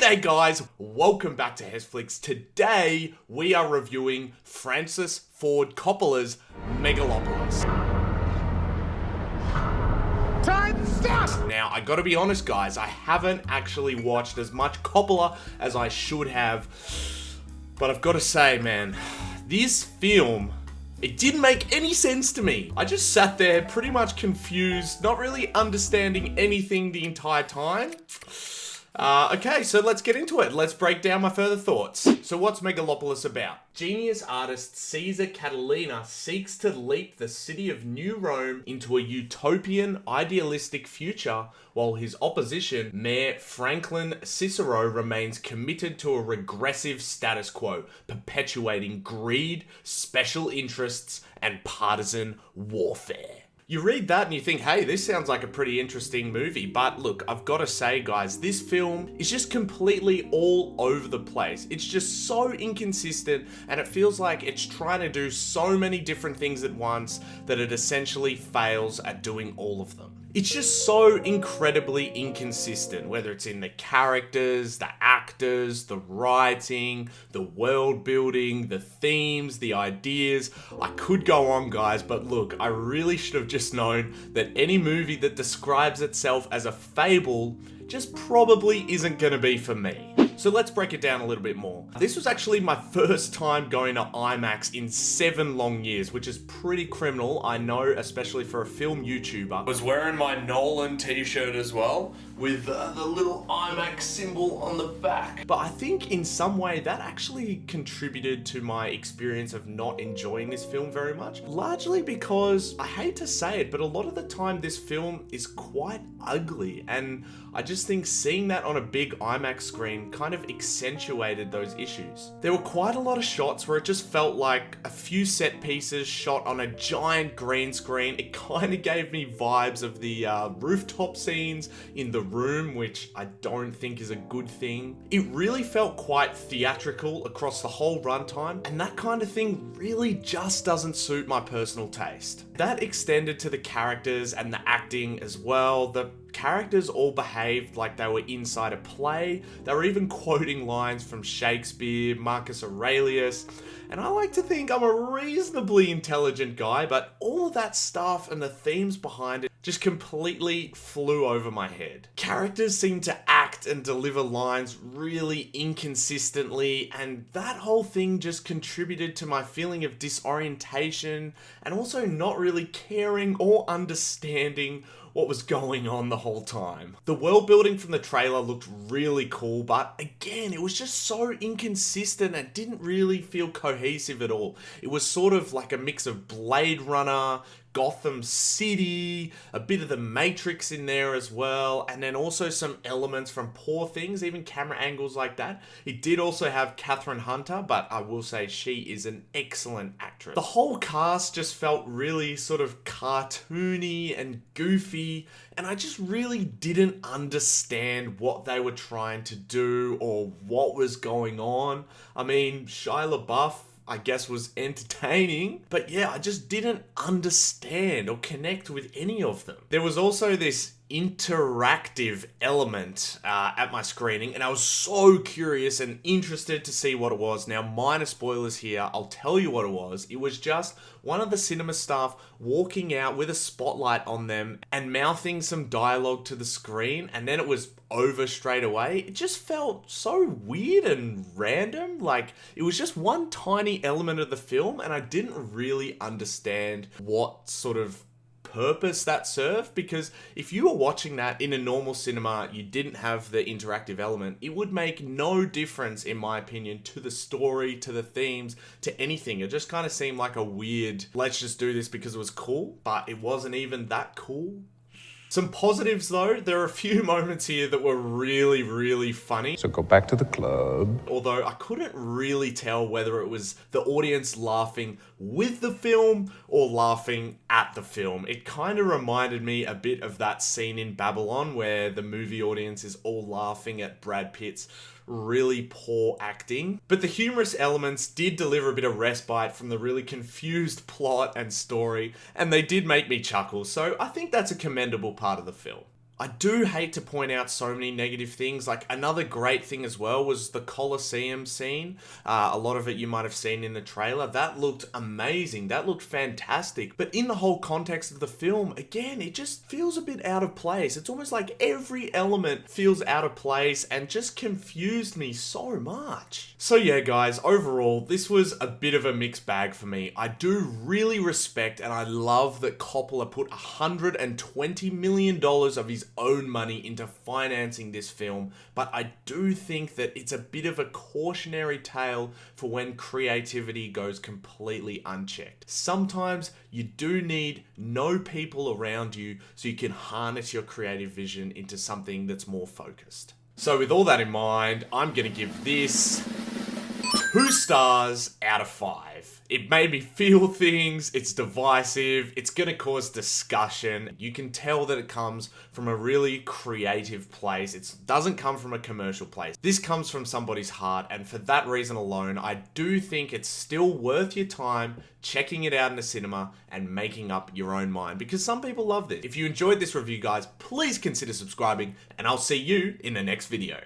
G'day guys, welcome back to Hesflix. Today we are reviewing Francis Ford Coppola's Megalopolis. Time stop! Now, I gotta be honest guys, I haven't actually watched as much Coppola as I should have, but I've gotta say, man, this film, it didn't make any sense to me. I just sat there pretty much confused, not really understanding anything the entire time. Okay, so let's get into it. Let's break down my further thoughts. So what's Megalopolis about? Genius artist Cesar Catilina seeks to leap the city of New Rome into a utopian, idealistic future, while his opposition, Mayor Franklyn Cicero, remains committed to a regressive status quo, perpetuating greed, special interests, and partisan warfare. You read that and you think, hey, this sounds like a pretty interesting movie. But look, I've got to say, guys, this film is just completely all over the place. It's just so inconsistent and it feels like it's trying to do so many different things at once that it essentially fails at doing all of them. It's just so incredibly inconsistent, whether it's in the characters, the actors, the writing, the world building, the themes, the ideas. I could go on, guys, but look, I really should have just known that any movie that describes itself as a fable just probably isn't gonna be for me. So let's break it down a little bit more. This was actually my first time going to IMAX in 7 long years, which is pretty criminal, I know, especially for a film YouTuber. I was wearing my Nolan t-shirt as well, with the little IMAX symbol on the back. But I think in some way that actually contributed to my experience of not enjoying this film very much. Largely because, I hate to say it, but a lot of the time this film is quite ugly, and I just think seeing that on a big IMAX screen kind of accentuated those issues. There were quite a lot of shots where it just felt like a few set pieces shot on a giant green screen. It kind of gave me vibes of the rooftop scenes in The Room, which I don't think is a good thing. It really felt quite theatrical across the whole runtime, and that kind of thing really just doesn't suit my personal taste. That extended to the characters and the acting as well. The characters all behaved like they were inside a play. They were even quoting lines from Shakespeare, Marcus Aurelius, and I like to think I'm a reasonably intelligent guy, but all of that stuff and the themes behind it just completely flew over my head. Characters seem to act and deliver lines really inconsistently, and that whole thing just contributed to my feeling of disorientation and also not really caring or understanding what was going on the whole time. The world building from the trailer looked really cool, but again, it was just so inconsistent and didn't really feel cohesive at all. It was sort of like a mix of Blade Runner, Gotham City, a bit of the Matrix in there as well, and then also some elements from Poor Things, even camera angles like that. It did also have Catherine Hunter, but I will say she is an excellent actress. The whole cast just felt really sort of cartoony and goofy, and I just really didn't understand what they were trying to do or what was going on. I mean, Shia LaBeouf, I guess, was entertaining, but yeah, I just didn't understand or connect with any of them. There was also this interactive element at my screening, and I was so curious and interested to see what it was. Now, minor spoilers here, I'll tell you what it was. It was just one of the cinema staff walking out with a spotlight on them and mouthing some dialogue to the screen, and then it was over straight away. It just felt so weird and random. Like, it was just one tiny element of the film, and I didn't really understand what sort of purpose that served, because if you were watching that in a normal cinema, you didn't have the interactive element, it would make no difference, in my opinion, to the story, to the themes, to anything. It just kind of seemed like a weird, let's just do this because it was cool, but it wasn't even that cool. Some positives though, there are a few moments here that were really, really funny. So go back to the club. Although I couldn't really tell whether it was the audience laughing with the film or laughing at the film. It kind of reminded me a bit of that scene in Babylon where the movie audience is all laughing at Brad Pitt's really poor acting. But the humorous elements did deliver a bit of respite from the really confused plot and story, and they did make me chuckle, so I think that's a commendable part of the film. I do hate to point out so many negative things. Like, another great thing as well was the Colosseum scene. A lot of it you might have seen in the trailer. That looked amazing. That looked fantastic. But in the whole context of the film, again, it just feels a bit out of place. It's almost like every element feels out of place and just confused me so much. So yeah, guys, overall, this was a bit of a mixed bag for me. I do really respect and I love that Coppola put $120 million of his own money into financing this film, but I do think that it's a bit of a cautionary tale for when creativity goes completely unchecked. Sometimes you do need no people around you so you can harness your creative vision into something that's more focused. So with all that in mind, I'm gonna give this 2 stars out of 5. It made me feel things, it's divisive, it's gonna cause discussion. You can tell that it comes from a really creative place. It doesn't come from a commercial place. This comes from somebody's heart, and for that reason alone, I do think it's still worth your time checking it out in the cinema and making up your own mind, because some people love this. If you enjoyed this review, guys, please consider subscribing, and I'll see you in the next video.